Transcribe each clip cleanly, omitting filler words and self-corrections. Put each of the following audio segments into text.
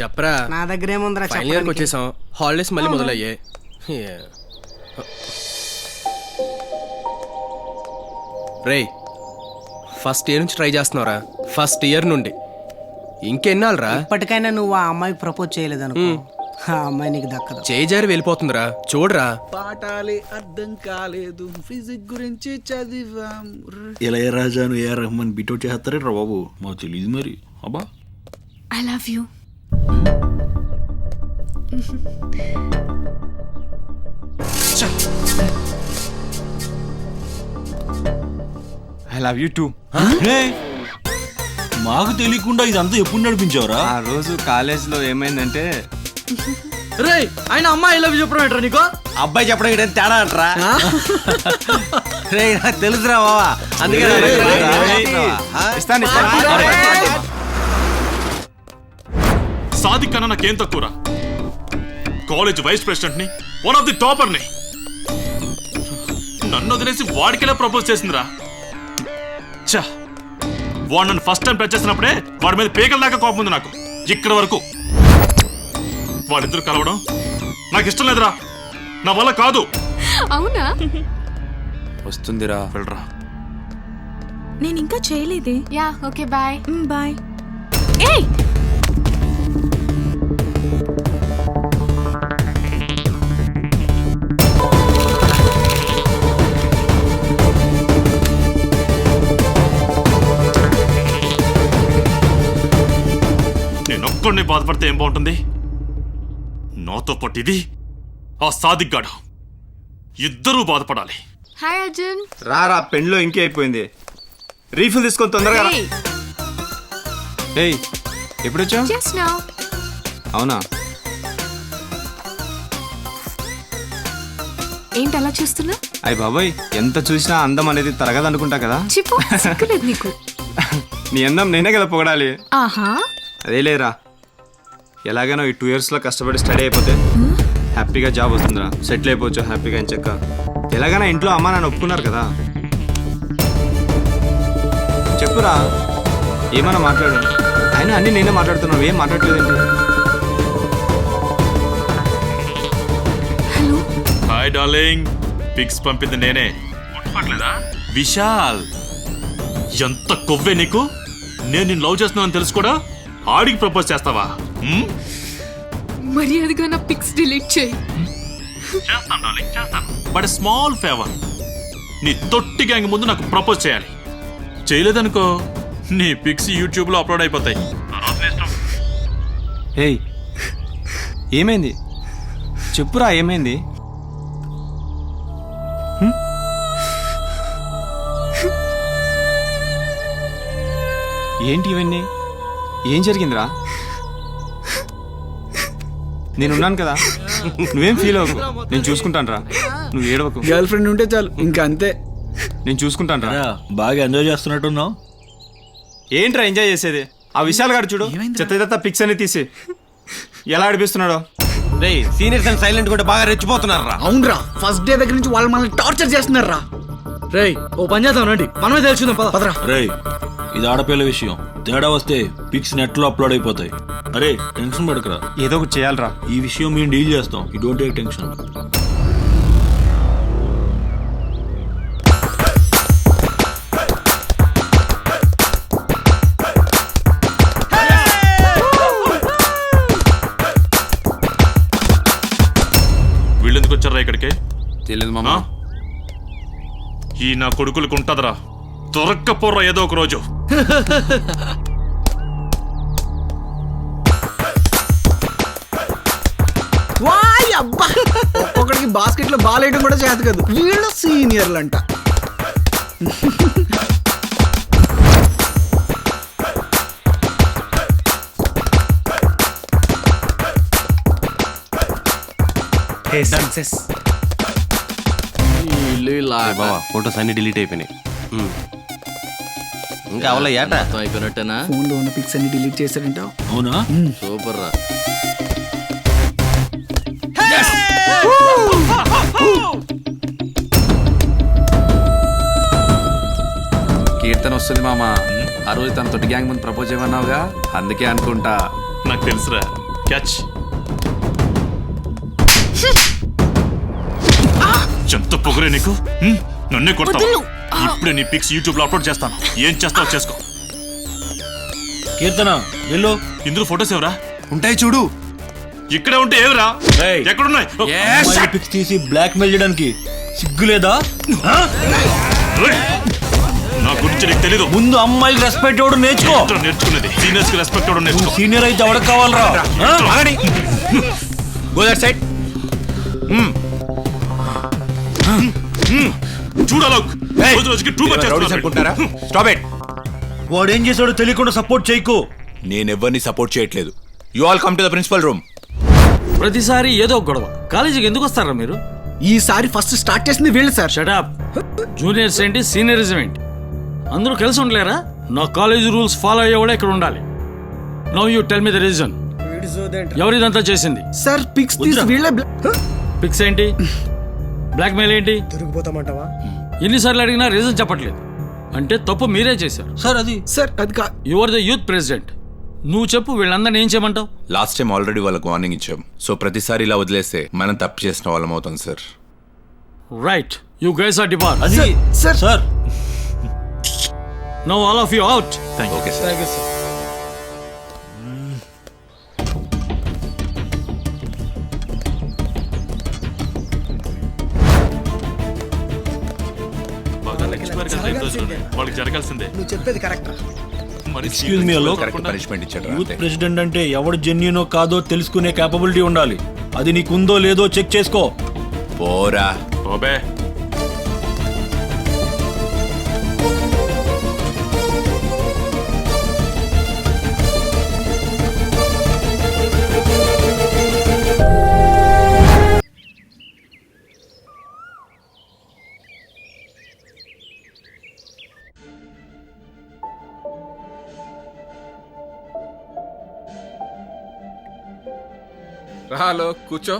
చెప్పరా. నా దగ్గర ఏముందిరా ఫైనల్ ఇయర్కి వచ్చేసాం, హాలిడేస్ మళ్ళీ మొదలయ్యాయి. రేయ్ ఫస్ట్ ఇయర్ నుంచి ట్రై చేస్తున్నావురా. ఫస్ట్ ఇయర్ నుండి ఇంకెన్నాళ్ళరా? ఇప్పటికైనా నువ్వు ఆ అమ్మాయికి ప్రపోజ్ చేయలేదనుకో, ఆ అమ్మాయి నీకు దక్కదు. చేయి జారి వెళ్ళిపోతుందిరా, చూడరా. పాఠాలే అర్థం కాలేదు, ఫిజిక్స్ గురించి చదివాం. ఇళయరాజాను ఏ రహమాన్ బీటౌట్ చేస్తారే రా బాబు, మాకు తెలియదు మరి. అబ్బా I love you. I love you two. మాకు తెలియకుండా ఇదంతా ఎప్పుడు నడిపించావురా? ఆ రోజు కాలేజ్లో ఏమైందంటే రేయ్ ఆయన అమ్మాయి లవ్ చెప్పడం నీకు? అబ్బాయి చెప్పడం ఏంటంటే తేడా అంటరా. రే నాకు తెలుసురా బావా, అందుకే సాదిక్ కన్నా నాకేం తక్కువరా. కాలేజ్ వైస్ ప్రెసిడెంట్ ని, వన్ ఆఫ్ ది టాపర్ ని. నన్ను వదిలేసి వాడికెలా ప్రపోజ్ చేసిందిరా. చా, వాడు నన్ను ఫస్ట్ టైం టచ్ చేసినప్పుడే వాడి మీద పేకల దాకా కోపం ఉంది నాకు. ఇక్కడ వరకు వాళ్ళిద్దరు కలవడం నాకు ఇష్టం లేదురా, నా వల్ల కాదు. అవునా? వస్తుందిరా, వెళ్ళరా. నేను ఇంకా చేయలేదే. Yeah okay bye. బాయ్. ఏయ్ నేనొక్కడిని బాధపడితే ఏం బాగుంటుంది? నాతో పాటు ఇది ఆ సాదిక్ గాడు, ఇద్దరూ బాధపడాలి. హాయ్ అర్జున్. రారా, పెన్లో ఇంకే అయిపోయింది. రీఫిల్ తీసుకొని తొందరగా. ఏయ్ ఎప్పుడు వచ్చావు? Just now. అవునా? ఏంటి అలా చూస్తున్నా? అయ్య బాబాయ్, ఎంత చూసినా అందం అనేది తరగదు అనుకుంటా కదా. చెప్పు, సిగ్గులేదు నీకు? నీ అందం నేనే కదా పొగడాలి. ఆహా, అదే లేరా, ఎలాగైనా ఈ 2 yearsలో కష్టపడి స్టడీ అయిపోతే హ్యాపీగా జాబ్ వస్తుందిరా, సెటిల్ అయిపోవచ్చు హ్యాపీగా. ఎంచక్క ఎలాగైనా ఇంట్లో అమ్మ నాన్న ఒప్పుకున్నారు కదా. చెప్పురా, ఏమన్నా మాట్లాడు. అయినా అన్నీ నేనే మాట్లాడుతున్నావు, ఏం మాట్లాడలేదేంటి? హలో. హాయ్ డార్లింగ్, పిక్స్ పంపింది నేనే. విశాల్, ఎంత కొవ్వే నీకు. నేను నిన్ను లవ్ చేస్తున్నానని తెలుసు కూడా ఆడికి ప్రపోజ్ చేస్తావా? మర్యాదగా నా పిక్స్ డిలీట్ చేయి. చేస్తాను డార్లింగ్, చేస్తాను. బట్ స్మాల్ ఫేవర్, నీ తొట్టి గ్యాంగ్ ముందు నాకు ప్రపోజ్ చేయాలి. చేయలేదనుకో నీ పిక్స్ యూట్యూబ్లో అప్లోడ్ అయిపోతాయి. ఏయ్ ఏమైంది చెప్పురా, ఏమైంది? ఏంటి ఇవన్నీ? ఏం జరిగిందిరా? నేనున్నాను కదా, నువ్వేం ఫీల్ అవ్వకు, నేను చూసుకుంటాను రా. నువ్వు ఏడవకు. గర్ల్ ఫ్రెండ్ ఉంటే చాలు, ఇంకా అంతే. నేను చూసుకుంటాను రా. బాగా ఎంజాయ్ చేస్తున్నట్టున్నావు. ఏంట్రా ఎంజాయ్ చేసేది? ఆ విశాల్ గారు చూడు, చెత్త పిక్స్ అని తీసి ఎలా ఆడిపిస్తున్నాడో. రేయ్ సీనియర్స్ అండ్ సైలెంట్ కూడా బాగా రెచ్చిపోతున్నారు రా. అవునరా, ఫస్ట్ డే దగ్గర నుంచి వాళ్ళు మనల్ని టార్చర్ చేస్తున్నారు రా. రేయ్ ఓ పని చేద్దాం రండి, మనమే తెలుసుకుందాం పదరా. రేయ్ ఇది ఆడపిల్ల విషయం, తేడా వస్తే పిక్స్ నెట్లో అప్లోడ్ అయిపోతాయి. అరే టెన్షన్ పడకరా, ఏదో ఒకటి చేయాలరా. ఈ విషయం మేము డీల్ చేస్తాం, యూ డోంట్ టేక్ టెన్షన్. వీళ్ళెందుకు వచ్చారా ఇక్కడికి? తెలియదు మామా. ఈ నా కొడుకులకు ఉంటదరా, దొరక్కపోర్రా ఏదో ఒక రోజు. వాయ్ అబ్బా, ఒక్కొక్కడికి బాస్కెట్ లో బాల్ వేయడం కూడా చేత కాదు, వీళ్ళు సీనియర్లు అంట. ఫోటోస్ అన్ని డిలీట్ అయిపోయినాయి. ఇంకా అవల ఏట అయిపోయినట్టేనా? ఫోన్ లో ఉన్న పిక్స్ అన్ని డిలీట్ చేశారంటావు? అవునా? సూపర్ రా. కీర్తన వస్తుంది మామ. ఆ రోజు తన తోటి గ్యాంగ్ ముందు ప్రపోజ్ చేయమన్నావుగా, అందుకే అనుకుంటా. నాకు తెలుసురా, క్యాచ్. ఎంత పొగరే నీకు? నన్నే కొడతావు. ఇప్పుడే నీ పిక్స్ యూట్యూబ్ లో అప్లోడ్ చేస్తాను. ఏం చేస్తావు చేసుకో. కీర్తన వెళ్ళు. ఇందులో ఫొటోస్ ఎవరా? ఉంటాయి చూడు. ఇక్కడే ఉంటే ఏవరా? ఎక్కడున్నాయి? పిక్స్ తీసి బ్లాక్ మెయిల్ చేయడానికి సిగ్గులేదా? నా గురించి నీకు తెలీదు. ముందు అమ్మాయికి రెస్పెక్ట్ ఇవ్వడం నేర్చుకో. నేర్చుకునేది సీనియర్స్ కి రెస్పెక్ట్ ఇవ్వడం నేర్చుకో. సీనియర్ అయితే ఎవరికి కావాలరా? Go that side. చూడాలోక్ రోజు రోజుకి టూ మచ్ అనుకుంటారా? Stop it. వాడు ఏం చేశాడో తెలియకుండా సపోర్ట్ చేయకు. నేను ఎవరిని సపోర్ట్ చేయట్లేదు. You all come to the principal room. ప్రతిసారి ఏదో ఒక గొడవ. కాలేజీకి ఎందుకు వస్తారా మీరు? ఈసారి ఫస్ట్ స్టార్ట్ చేసింది వీళ్ళు సార్. షటప్. జూనియర్స్ ఏంటి, సీనియరిజం ఏంటి? అందరూ కలిసి ఉండలేరా? నా కాలేజీ రూల్స్ ఫాలో అయ్యేవాడే ఇక్కడ ఉండాలి. Now you tell me the reason. ఎవరిదంతా చేసింది? సార్ పిక్స్ తీసి వీళ్ళే పిక్స్ ఏంటి, బ్లాక్ మెయిల్ ఏంటి? దొరికిపోతామంటావా? ఎన్నిసార్లు అడిగినా రీజన్ చెప్పట్లేదు. అంటే తప్పు మీరే చేశారు. సార్ అది you are the youth president. నువ్వు చెప్పు, వీళ్ళందరినీ ఏం చేయమంటావు? లాస్ట్ టైం ఆల్రెడీ వాళ్ళకి వార్నింగ్ ఇచ్చాం. సో ప్రతిసారి ఇలా వదిలేస్తే మనం తప్పు చేసిన వాళ్ళం అవుతాం sir. Right, you guys are depart. అది sir. Now all of you out. Okay sir. వాళ్ళకి జరగాల్సిందే. నువ్వు చెప్పేది correct. Excuse me Alok. Correct punishment ఇచ్చాడు. యూత్ ప్రెసిడెంట్ అంటే ఎవడు జెన్యూనో కాదో తెలుసుకునే కేపబిలిటీ ఉండాలి. అది నీకుందో లేదో చెక్ చేసుకో. పోరా. ఓబే. రాలో కూర్చో.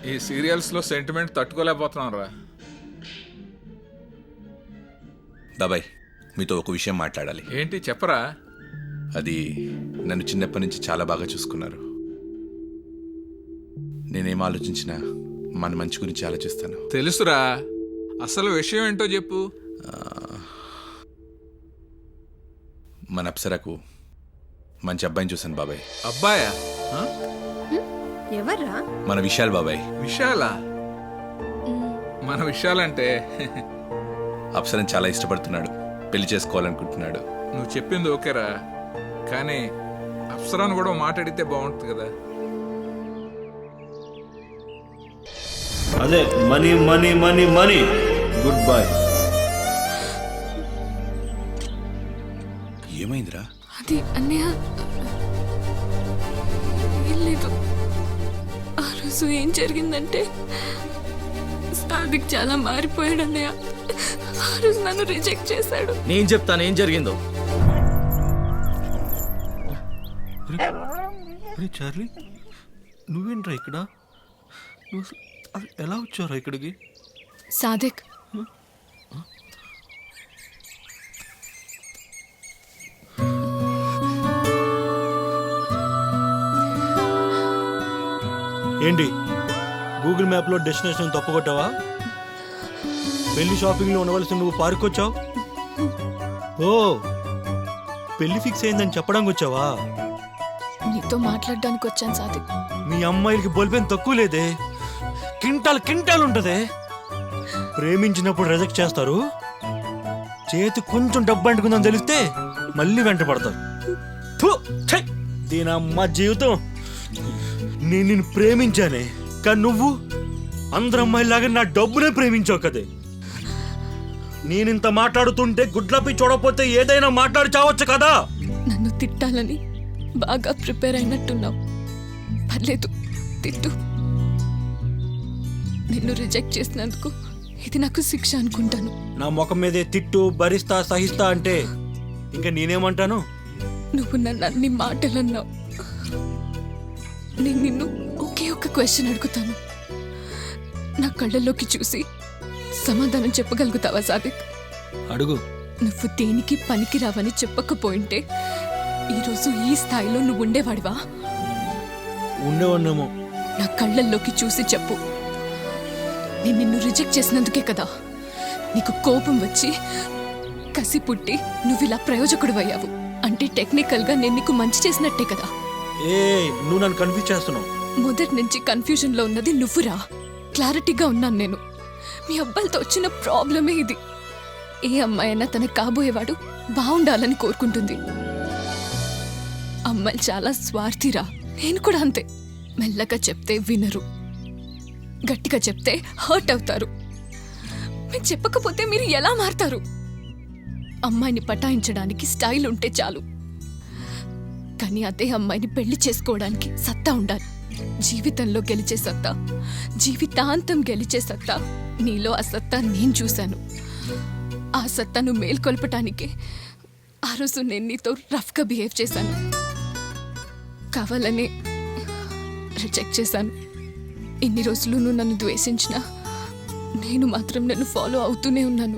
ఈ సీరియల్స్ లో సెంటిమెంట్ తట్టుకోలేకపోతున్నాను రా. బాబాయ్, మీతో ఒక విషయం మాట్లాడాలి. ఏంటి చెప్పరా? అది నన్ను చిన్నప్పటి నుంచి చాలా బాగా చూసుకున్నారు. నేనేం ఆలోచించినా మన మంచి గురించి ఆలోచిస్తాను. తెలుసురా, అసలు విషయం ఏంటో చెప్పు. మన అప్సరకు మంచి అబ్బాయిని చూశాను బాబాయ్. అబ్బాయా? ఎవర్రా? మన విశాల్ బాబాయ్. విశాలా? మన విశాలంటే అప్సరని చాలా ఇష్టపడుతున్నాడు. పెళ్లి చేసుకోవాలనుకుంటున్నాడు. నువ్వు చెప్పింది ఓకేరా, కానీ అప్సరాను కూడా మాట్లాడితే బాగుంటుంది కదా. అదే money money money money. Good bye. ఏమైందిరా? అది అన్నయ్య ఏం లేదు. ఆ రోజు ఏం జరిగిందంటే సాదిక్ చాలా మారిపోయాడు అన్నయ్య. ఆ రోజు నన్ను రిజెక్ట్ చేశాడు. నేను చెప్తాను ఏం జరిగిందో. చార్లీ, నువ్వేంట్రా ఇక్కడ? ఎలా వచ్చారా ఇక్కడికి? సాదిక్, ఏంటి గూగుల్ మ్యాప్లో డెస్టినేషన్ తప్పుకొట్టావా? పెళ్లి షాపింగ్లో ఉండవలసి నువ్వు పార్క్ వచ్చావు. ఓ, పెళ్లి ఫిక్స్ అయిందని చెప్పడానికి వచ్చావా? నీతో మాట్లాడడానికి వచ్చాను సాదిక్. మీ అమ్మాయిలకి బొల్పేం తక్కువ లేదే. కింటాలు కింటాలు ఉంటదే. ప్రేమించినప్పుడు రిజెక్ట్ చేస్తారు. చేతి కొంచెం డబ్బు అంటుకుందని తెలిస్తే మళ్ళీ వెంట పడతారు. దీని అమ్మ జీవితం. నేను నిన్ను ప్రేమించానే, కానీ నువ్వు అందరు అమ్మాయిలాగా నా డబ్బునే ప్రేమించావు కదే. నేనింత మాట్లాడుతుంటే గుడ్లపై చూడకపోతే ఏదైనా మాట్లాడి చావచ్చు కదా. నన్ను తిట్టాలని బాగా ప్రిపేర్ అయినట్టున్నావు. పర్లేదు, తిట్టు. నిన్ను రిజెక్ట్ చేసినందుకు ఇది నాకు శిక్ష అనుకుంటాను. నా ముఖం మీదే తిట్టు, భరిస్తా, సహిస్తా అంటే ఇంకా నేనేమంటాను? నువ్వు నన్ను అన్ని మాటలు అన్నావు. నేను నిన్ను ఒకే ఒక క్వశ్చన్ అడుగుతాను. నా కళ్ళల్లోకి చూసి సమాధానం చెప్పగలుగుతావా సాదిక్? అడుగు. నువ్వు దేనికి పనికి రావని చెప్పకపోయింటే ఈరోజు ఈ స్థాయిలో నువ్వు ఉండేవాడివా? ఉండేవాడినేమో. నా కళ్ళల్లోకి చూసి చెప్పు. నేను నిన్ను రిజెక్ట్ చేసినందుకే కదా నీకు కోపం వచ్చి కసి పుట్టి నువ్వు ఇలా ప్రయోజకుడు అయ్యావు. అంటే టెక్నికల్గా నేను నీకు మంచి చేసినట్టే కదా. ఏ నువ్వు నన్ను కన్ఫ్యూజ్ చేస్తున్నావు. మొదటి నుంచి కన్ఫ్యూజన్లో ఉన్నది నువ్వురా. క్లారిటీగా ఉన్నాను నేను. మీ అబ్బాయిలతో వచ్చిన ప్రాబ్లమే ఇది. ఏ అమ్మాయినా తన కాబోయేవాడు బాగుండాలని కోరుకుంటుంది. అమ్మాయిలు చాలా స్వార్థిరా. నేను కూడా అంతే. మెల్లగా చెప్తే వినరు, గట్టిగా చెప్తే హర్ట్ అవుతారు. మీకు చెప్పకపోతే మీరు ఎలా మారతారు? అమ్మాయిని పటాయించడానికి స్టైల్ ఉంటే చాలు, కానీ అదే అమ్మాయిని పెళ్లి చేసుకోవడానికి సత్తా ఉండాలి. జీవితంలో గెలిచే సత్తా, జీవితాంతం గెలిచే సత్తా నీలో. ఆ సత్తా నేను చూశాను. ఆ సత్తాను మేల్కొల్పటానికే ఆ రోజు నేను నీతో రఫ్గా బిహేవ్ చేశాను. కావాలని రిజెక్ట్ చేశాను. ఇన్ని రోజులు నువ్వు నన్ను ద్వేషించినా నేను మాత్రం నన్ను ఫాలో అవుతూనే ఉన్నాను.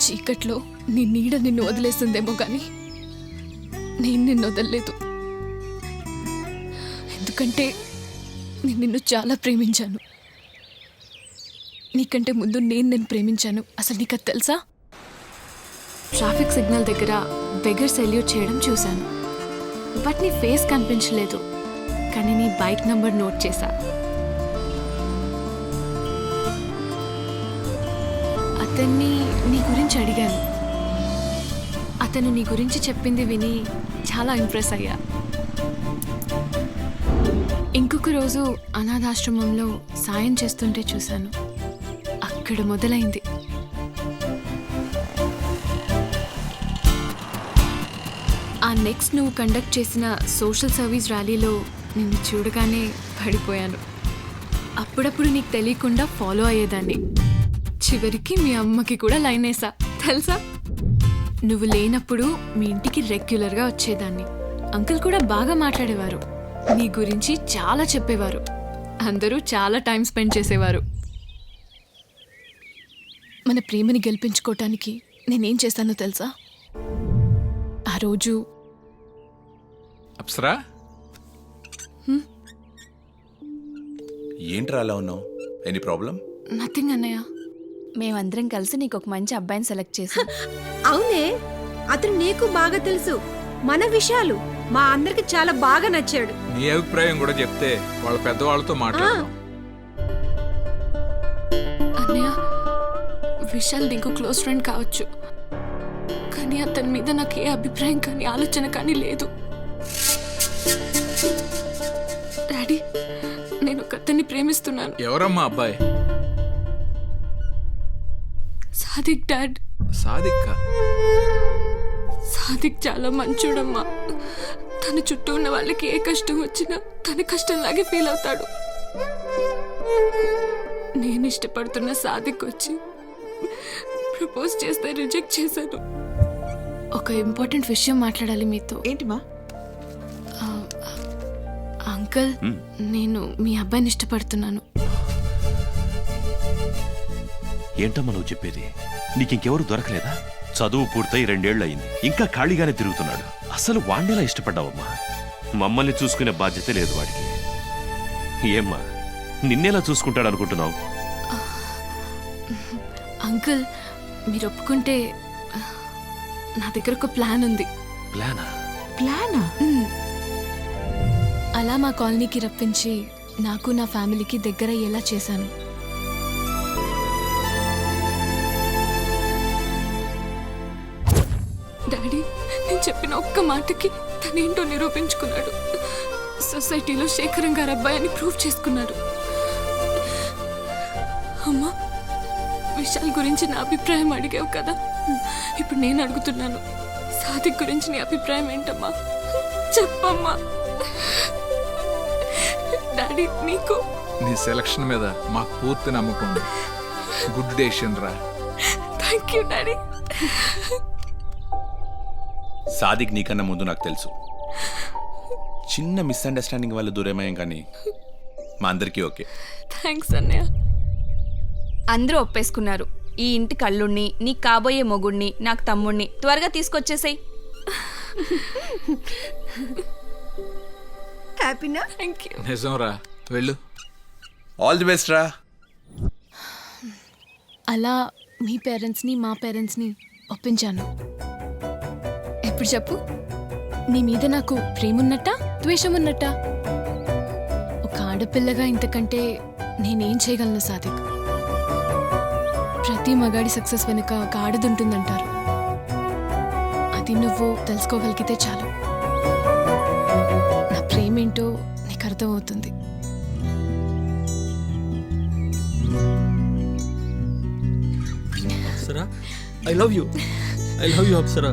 చీకట్లో నీ నీడ నిన్ను వదిలేసిందేమో కానీ నేను నిన్ను వదలలేదు. ఎందుకంటే నేను నిన్ను చాలా ప్రేమించాను. నీకంటే ముందు నేను ప్రేమించాను. అసలు నీకు అది తెలుసా? ట్రాఫిక్ సిగ్నల్ దగ్గర బెగర్ సెల్యూట్ చేయడం చూశాను. బట్ నీ ఫేస్ కనిపించలేదు, కానీ నీ బైక్ నంబర్ నోట్ చేశా. అతన్ని నీ గురించి అడిగాను. అతను నీ గురించి చెప్పింది విని చాలా ఇంప్రెస్ అయ్యా. ఇంకొక రోజు అనాథాశ్రమంలో సాయం చేస్తుంటే చూశాను. అక్కడ మొదలైంది. ఆ నెక్స్ట్ నువ్వు కండక్ట్ చేసిన సోషల్ సర్వీస్ ర్యాలీలో నిన్ను చూడగానే పడిపోయాను. అప్పుడప్పుడు నీకు తెలియకుండా ఫాలో అయ్యేదాన్ని. చివరికి మీ అమ్మకి కూడా లైన్ వేసా తెలుసా. నువ్వు లేనప్పుడు మీ ఇంటికి రెగ్యులర్గా వచ్చేదాన్ని. అంకుల్ కూడా బాగా మాట్లాడేవారు. నీ గురించి చాలా చెప్పేవారు. అందరూ చాలా టైం స్పెండ్ చేసేవారు. మన ప్రేమని గెలిపించుకోవటానికి నేనేం చేశానో తెలుసా? ఆ రోజు అప్సరా, ఏంట్రా అలా ఉన్నావు? Any problem? నథింగ్ అన్నయ్య. మేమందరం కలిసి నీకు ఒక మంచి అబ్బాయిని సెలెక్ట్ చేసాం. అవునే, అతను నీకు బాగా తెలుసు. మన విషయాలు మా అందరికి చాలా బాగా నచ్చాడు. నీ అభిప్రాయం కూడా చెప్తే వాళ్ళ పెద్దవాళ్ళతో మాట్లాడదాం. అన్నయ్య, విశాల్ నీకు క్లోజ్ ఫ్రెండ్ కావచ్చు, కానీ అతని మీద నాకు ఏ అభిప్రాయం కానీ ఆలోచన కానీ లేదు. డాడీ, నేను ఒక అతన్ని ప్రేమిస్తున్నాను. ఎవరమ్మా అబ్బాయి? సాదిక్ డాడ్. సాదిక్? సాదిక్ చాలా మంచోడమ్మా. తన చుట్టూ ఉన్న వాళ్ళకి ఏ కష్టం వచ్చినా తన కష్టంలాగే ఫీల్ అవుతాడు. నేను ఇష్టపడుతున్న సాదిక్ వచ్చి ప్రపోజ్ చేస్తే రిజెక్ట్ చేశాను. ఒక ఇంపార్టెంట్ విషయం మాట్లాడాలి మీతో. ఏంటిమా? అంకుల్, నేను మీ అబ్బాయిని ఇష్టపడుతున్నాను. ఏంటమ్మా నువ్వు చెప్పేది? నీకింకెవరు దొరకలేదా? చదువు పూర్తయి 2 ఏళ్ళు అయింది, ఇంకా ఖాళీగానే తిరుగుతున్నాడు. అసలు వాణ్ణిలా ఇష్టపడ్డావమ్మా? మమ్మల్ని చూసుకునే బాధ్యత లేదు వాడికి. ఏమ్మా, నిన్నేలా చూసుకుంటాడు అనుకుంటున్నావు? అంకుల్, మీరు ఒప్పుకుంటే నా దగ్గర ఒక ప్లాన్ ఉంది. ప్లానా? ప్లానా? అలా మా కాలనీకి రప్పించి నాకు నా ఫ్యామిలీకి దగ్గర అయ్యేలా చేశాను. డాడీ, నేను చెప్పిన ఒక్క మాటకి తనేంటో నిరూపించుకున్నాడు. సొసైటీలో శేఖరం గారు అబ్బాయిని ప్రూవ్ చేసుకున్నాడు. అమ్మా, విశాల్ గురించి నా అభిప్రాయం అడిగావు కదా, ఇప్పుడు నేను అడుగుతున్నాను. సాదిక్ గురించి నీ అభిప్రాయం ఏంటమ్మా? చెప్పమ్మా. డాడీ, నీకు నీ సెలక్షన్ మీద మాకు పూర్తి నమ్మకం ఉంది. గుడ్ డెసిషన్ రా. Thank you daddy. సాదిక్ నీకన్నా ముందు నాకు తెలుసు. చిన్న మిస్అండర్స్టాండింగ్ వల్ల దూరమయ్యాం, కానీ మా అందరికీ ఓకే. థ్యాంక్స్ అన్నయ్య. అందరూ ఒప్పేసుకున్నారు. ఈ ఇంటి కళ్ళుణ్ణి, నీకు కాబోయే మొగుణ్ణి, నాకు తమ్ముణ్ణి త్వరగా తీసుకొచ్చేసాయి. హ్యాపీనా? Thank you. నిజంరా, వెళ్ళు. ఆల్ ది బెస్ట్ రా. అలా మీ పేరెంట్స్ని మా పేరెంట్స్ని ఒప్పించాను. ఎప్పుడు చెప్పు, నీ మీద నాకు ప్రేమ ఉన్నట్టా ద్వేషం ఉన్నట్టా? ఒక ఆడపిల్లగా ఇంతకంటే నేనేం చేయగలను సాదిక్? ప్రతి మగాడి సక్సెస్ వెనుక ఒక ఆడది ఉంటుందంటారు. అది నువ్వు తెలుసుకోగలిగితే చాలు. నా ప్రేమేంటో నీకు అర్థమవుతుంది. Apsara, I love you. I love you Apsara.